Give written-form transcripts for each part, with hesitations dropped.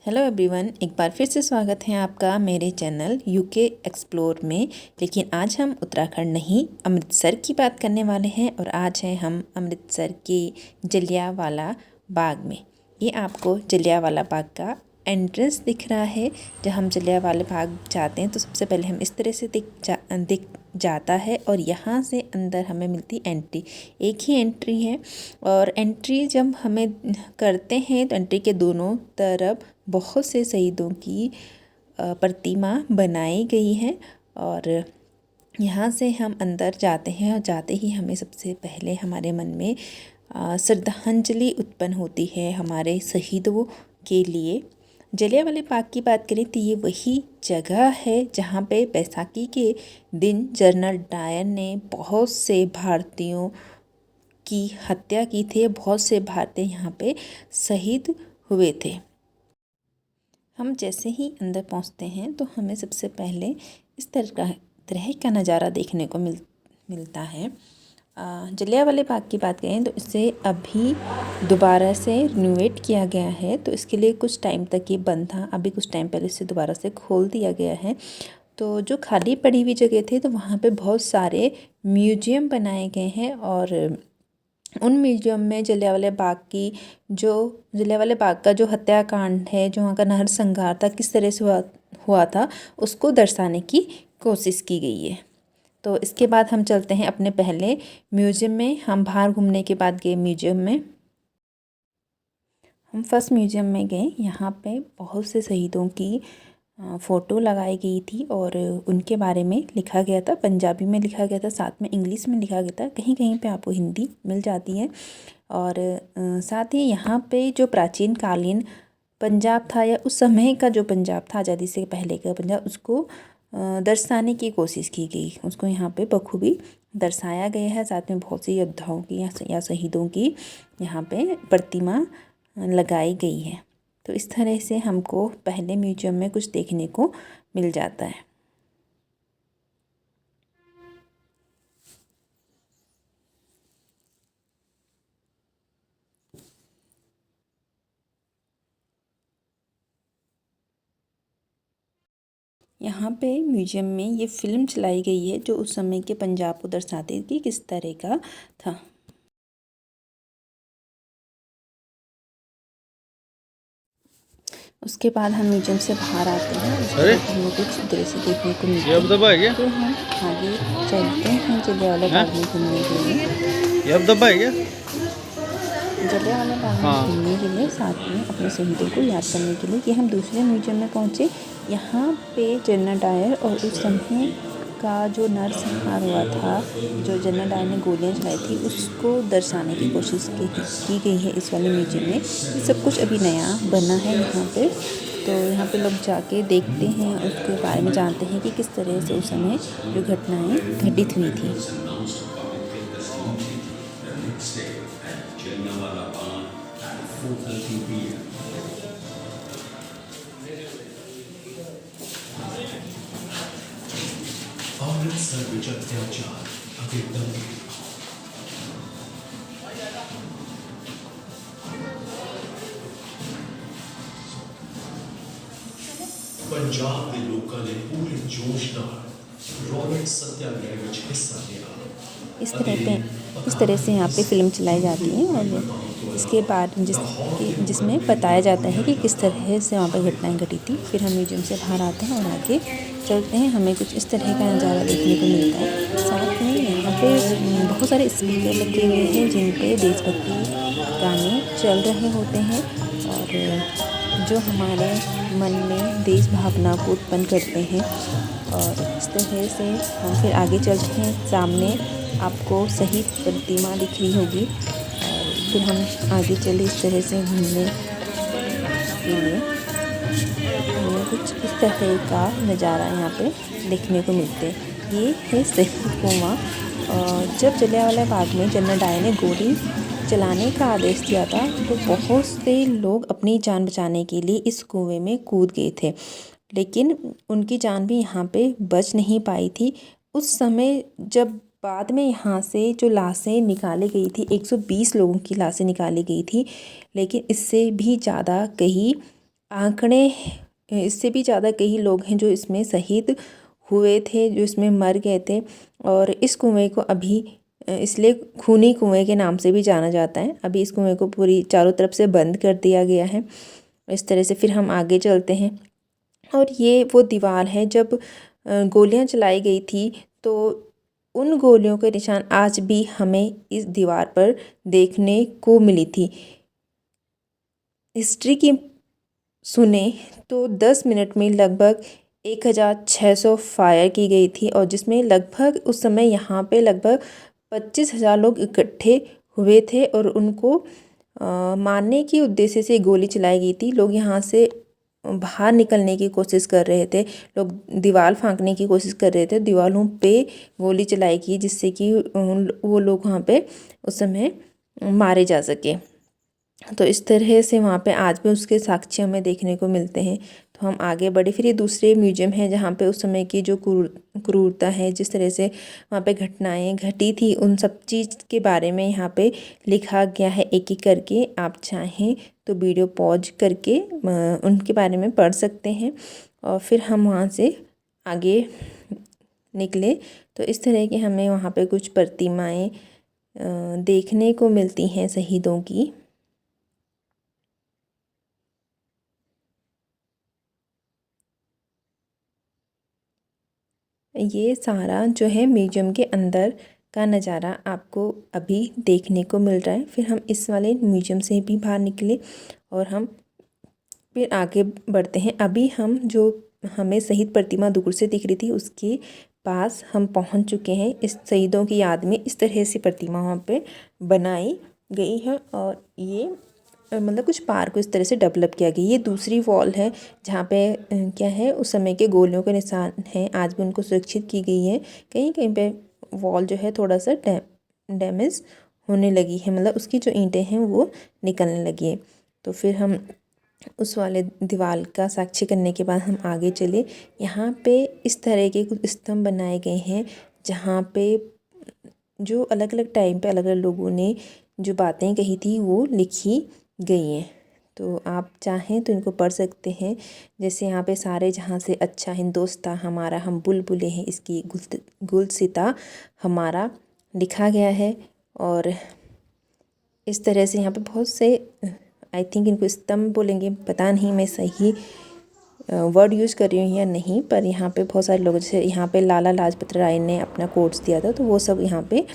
Hello everyone, एक बार फिर से स्वागत है आपका मेरे चैनल यूके एक्सप्लोर में। लेकिन आज हम उत्तराखंड नहीं अमृतसर की बात करने वाले हैं और आज है हम अमृतसर के जलियांवाला बाग में। ये आपको जलियांवाला बाग का एंट्रेंस दिख रहा है। जब हम जलियांवाला बाग जाते हैं तो सबसे पहले हम इस तरह से दिख जाता है और यहाँ से अंदर हमें मिलती एंट्री। एक ही एंट्री है और एंट्री जब हमें करते हैं तो एंट्री के दोनों तरफ बहुत से शहीदों की प्रतिमा बनाई गई है। और यहाँ से हम अंदर जाते हैं और जाते ही हमें सबसे पहले हमारे मन में श्रद्धांजलि उत्पन्न होती है हमारे शहीदों के लिए। जलियांवाला बाग की बात करें तो ये वही जगह है जहाँ पे बैसाखी के दिन जनरल डायर ने बहुत से भारतीयों की हत्या की थी। बहुत से भारतीय यहाँ पे शहीद हुए थे। हम जैसे ही अंदर पहुँचते हैं तो हमें सबसे पहले इस तरह का नज़ारा देखने को मिलता है। जलियांवाला बाग की बात करें तो इसे अभी दोबारा से रिनोवेट किया गया है, तो इसके लिए कुछ टाइम तक ये बंद था। अभी कुछ टाइम पहले इसे दोबारा से खोल दिया गया है। तो जो खाली पड़ी हुई जगह थी तो वहाँ पे बहुत सारे म्यूजियम बनाए गए हैं और उन म्यूजियम में जलियांवाला बाग का जो हत्याकांड है, जो वहाँ का नरसंहार था, किस तरह से हुआ था, उसको दर्शाने की कोशिश की गई है। तो इसके बाद हम चलते हैं अपने पहले म्यूजियम में। हम बाहर घूमने के बाद गए म्यूजियम में। हम फर्स्ट म्यूजियम में गए। यहाँ पे बहुत से शहीदों की फ़ोटो लगाई गई थी और उनके बारे में लिखा गया था। पंजाबी में लिखा गया था, साथ में इंग्लिश में लिखा गया था। कहीं कहीं पे आपको हिंदी मिल जाती है। और साथ ही यहाँ पे जो प्राचीन कालीन पंजाब था या उस समय का जो पंजाब था, आज़ादी से पहले का पंजाब, उसको दर्शाने की कोशिश की गई। उसको यहाँ पे बखूबी दर्शाया गया है। साथ में बहुत से योद्धाओं की या शहीदों की यहाँ पे प्रतिमा लगाई गई है। तो इस तरह से हमको पहले म्यूजियम में कुछ देखने को मिल जाता है। यहाँ पे म्यूजियम में ये फिल्म चलाई गई है जो उस समय के पंजाब को दर्शाती थी कि किस तरह का था। उसके बाद हम म्यूजियम से बाहर आते हैं। उसके बाद हमें कुछ दृश्य देखने को मिलते हैं। तो हम आगे चलते हैं जलियांवाला बाग में घूमने के लिए। जलियांवाला बाग में घूमने के लिए, साथ में अपने शहीदों को याद करने के लिए कि हम दूसरे म्यूजियम में पहुँचे। यहाँ पे जनरल डायर और उस समय का जो नरसंहार हुआ था, जो जनरल डायर ने गोलियां चलाई थी, उसको दर्शाने की कोशिश की गई है इस वाले म्यूजियम में। ये सब कुछ अभी नया बना है यहाँ पे। तो यहाँ पे लोग जाके देखते हैं, उसके बारे में जानते हैं कि किस तरह से उस समय जो घटनाएं घटित हुई थी। अमृतसर विच अत्याचार अभी दंगे पंजाब के लोगों ने पूरे जोश नाल रॉलेट सत्याग्रह में हिस्सा लिया। इस तरह से यहाँ पे फिल्म चलाई जाती है और इसके बाद जिसमें बताया जाता है कि किस तरह से वहाँ पर घटनाएं घटी थी। फिर हम म्यूजियम से बाहर आते हैं और आगे चलते हैं। हमें कुछ इस तरह का नज़ारा देखने को मिलता है। साथ में यहाँ पे बहुत सारे स्पीकर लगे हुए हैं जिन पे देशभक्ति गाने चल रहे होते हैं और जो हमारे मन में देश भावना को उत्पन्न करते हैं। और इस तरह से हम फिर आगे चलते हैं। सामने आपको शहीद प्रतिमा दिख रही होगी और फिर हम आगे चले इस तरह से घूमने के लिए। हमें कुछ इस तरह का नज़ारा यहाँ पे देखने को मिलते हैं। ये है शहीद कुआं। और जब जलियांवाला बाग में जनरल डायर ने गोली चलाने का आदेश दिया था तो बहुत से लोग अपनी जान बचाने के लिए इस कुएं में कूद गए थे, लेकिन उनकी जान भी यहाँ पे बच नहीं पाई थी। उस समय जब बाद में यहाँ से जो लाशें निकाली गई थी, 120 लोगों की लाशें निकाली गई थी, लेकिन इससे भी ज़्यादा कहीं आंकड़े इससे भी ज़्यादा कई लोग हैं जो इसमें शहीद हुए थे, जो इसमें मर गए थे। और इस कुएं को अभी इसलिए खूनी कुएं के नाम से भी जाना जाता है। अभी इस कुएं को पूरी चारों तरफ से बंद कर दिया गया है। इस तरह से फिर हम आगे चलते हैं और ये वो दीवार है जब गोलियां चलाई गई थी तो उन गोलियों के निशान आज भी हमें इस दीवार पर देखने को मिली थी। हिस्ट्री की सुने तो 10 मिनट में लगभग 1600 फायर की गई थी और जिसमें लगभग उस समय यहाँ पे लगभग 25,000 लोग इकट्ठे हुए थे और उनको मारने के उद्देश्य से गोली चलाई गई थी। लोग यहाँ से बाहर निकलने की कोशिश कर रहे थे, लोग दीवार फांकने की कोशिश कर रहे थे, दीवारों पे गोली चलाई गई जिससे कि वो लोग वहाँ पे उस समय मारे जा सके। तो इस तरह से वहाँ पे आज भी उसके साक्ष्य हमें देखने को मिलते हैं। तो हम आगे बढ़े, फिर ये दूसरे म्यूजियम है जहाँ पे उस समय की जो क्रूरता है, जिस तरह से वहाँ पे घटनाएं घटी थी, उन सब चीज़ के बारे में यहाँ पे लिखा गया है एक एक करके। आप चाहें तो वीडियो पॉज करके उनके बारे में पढ़ सकते हैं। और फिर हम वहाँ से आगे निकले तो इस तरह की हमें वहाँ पे कुछ प्रतिमाएँ देखने को मिलती हैं शहीदों की। ये सारा जो है म्यूजियम के अंदर का नज़ारा आपको अभी देखने को मिल रहा है। फिर हम इस वाले म्यूजियम से भी बाहर निकले और हम फिर आगे बढ़ते हैं। अभी हम जो हमें शहीद प्रतिमा दूर से दिख रही थी उसके पास हम पहुंच चुके हैं। इस शहीदों की याद में इस तरह से प्रतिमा वहाँ पे बनाई गई है और ये मतलब कुछ पार्क को इस तरह से डेवलप किया गया। ये दूसरी वॉल है जहाँ पे क्या है उस समय के गोलियों के निशान हैं, आज भी उनको सुरक्षित की गई है। कहीं कहीं पे वॉल जो है थोड़ा सा डैमेज होने लगी है, मतलब उसकी जो ईंटें हैं वो निकलने लगी है। तो फिर हम उस वाले दीवार का साक्षी करने के बाद हम आगे चले। यहाँ पे इस तरह के कुछ स्तंभ बनाए गए हैं जहाँ पे जो अलग अलग टाइम पे अलग अलग लोगों ने जो बातें कही थी वो लिखी गई हैं। तो आप चाहें तो इनको पढ़ सकते हैं। जैसे यहाँ पे सारे जहाँ से अच्छा हिंदोस्तां हमारा, हम बुलबुलें हैं इसकी गुलसिता हमारा लिखा गया है। और इस तरह से यहाँ पे बहुत से आई थिंक इनको स्तंभ बोलेंगे, पता नहीं मैं सही वर्ड यूज़ कर रही हूँ या नहीं, पर यहाँ पे बहुत सारे लोग, जैसे यहाँ पे लाला लाजपत राय ने अपना कोट्स दिया था तो वो सब यहाँ पे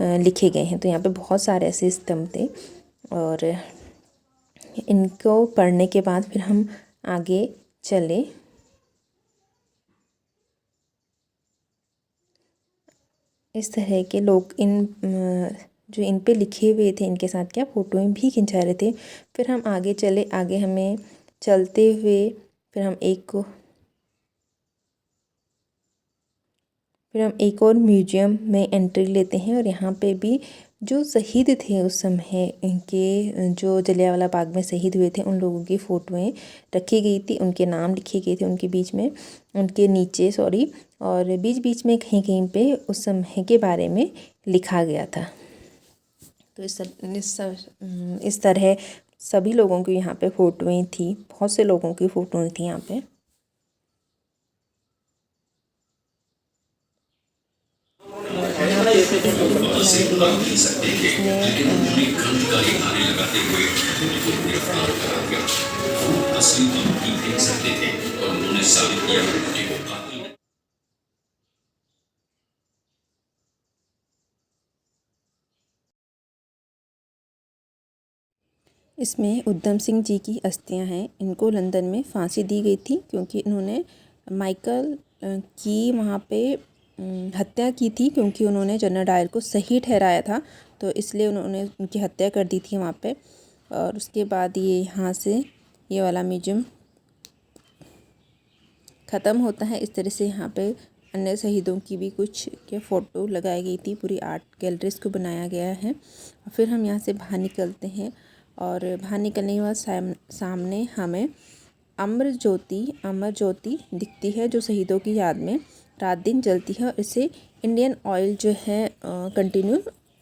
लिखे गए हैं। तो यहाँ पे बहुत सारे ऐसे स्तंभ थे और इनको पढ़ने के बाद फिर हम आगे चले। इस तरह के लोग जो इन पे लिखे हुए थे इनके साथ क्या फ़ोटोएं भी खिंचा रहे थे। फिर हम आगे चले, आगे हमें चलते हुए फिर हम एक और म्यूजियम में एंट्री लेते हैं और यहाँ पे भी जो शहीद थे उस समय के, जो जलियांवाला बाग में शहीद हुए थे, उन लोगों की फ़ोटोएं रखी गई थी, उनके नाम लिखे गए थे उनके बीच में, उनके नीचे सॉरी, और बीच बीच में कहीं कहीं पे उस समय के बारे में लिखा गया था। तो इस तरह सभी लोगों की यहाँ पे फ़ोटोएं थी, बहुत से लोगों की फ़ोटोएं थी यहाँ पे। इसमें उधम सिंह जी की अस्थियां हैं। इनको लंदन में फांसी दी गई थी क्योंकि इन्होंने माइकल की वहाँ पे हत्या की थी, क्योंकि उन्होंने जनरल डायर को सही ठहराया था, तो इसलिए उन्होंने उनकी हत्या कर दी थी वहाँ पे। और उसके बाद ये यहाँ से ये वाला म्यूजियम ख़त्म होता है। इस तरह से यहाँ पे अन्य शहीदों की भी कुछ के फ़ोटो लगाई गई थी, पूरी आर्ट गैलरीज को बनाया गया है। और फिर हम यहाँ से बाहर निकलते हैं और बाहर निकलने के बाद सामने हमें अमर ज्योति दिखती है जो शहीदों की याद में रात दिन जलती है और इसे इंडियन ऑयल जो है कंटिन्यू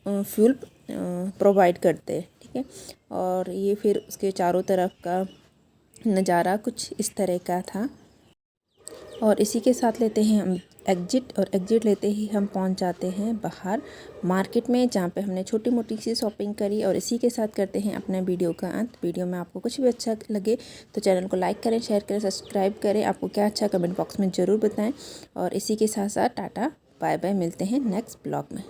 फ्यूल प्रोवाइड करते हैं, ठीक है। और ये फिर उसके चारों तरफ का नज़ारा कुछ इस तरह का था। और इसी के साथ लेते हैं हम एग्जिट, और एग्जिट लेते ही हम पहुंच जाते हैं बाहर मार्केट में, जहां पे हमने छोटी मोटी सी शॉपिंग करी। और इसी के साथ करते हैं अपने वीडियो का अंत। वीडियो में आपको कुछ भी अच्छा लगे तो चैनल को लाइक करें, शेयर करें, सब्सक्राइब करें। आपको क्या अच्छा कमेंट बॉक्स में ज़रूर बताएं। और इसी के साथ साथ टाटा बाय बाय, मिलते हैं नेक्स्ट ब्लॉग में।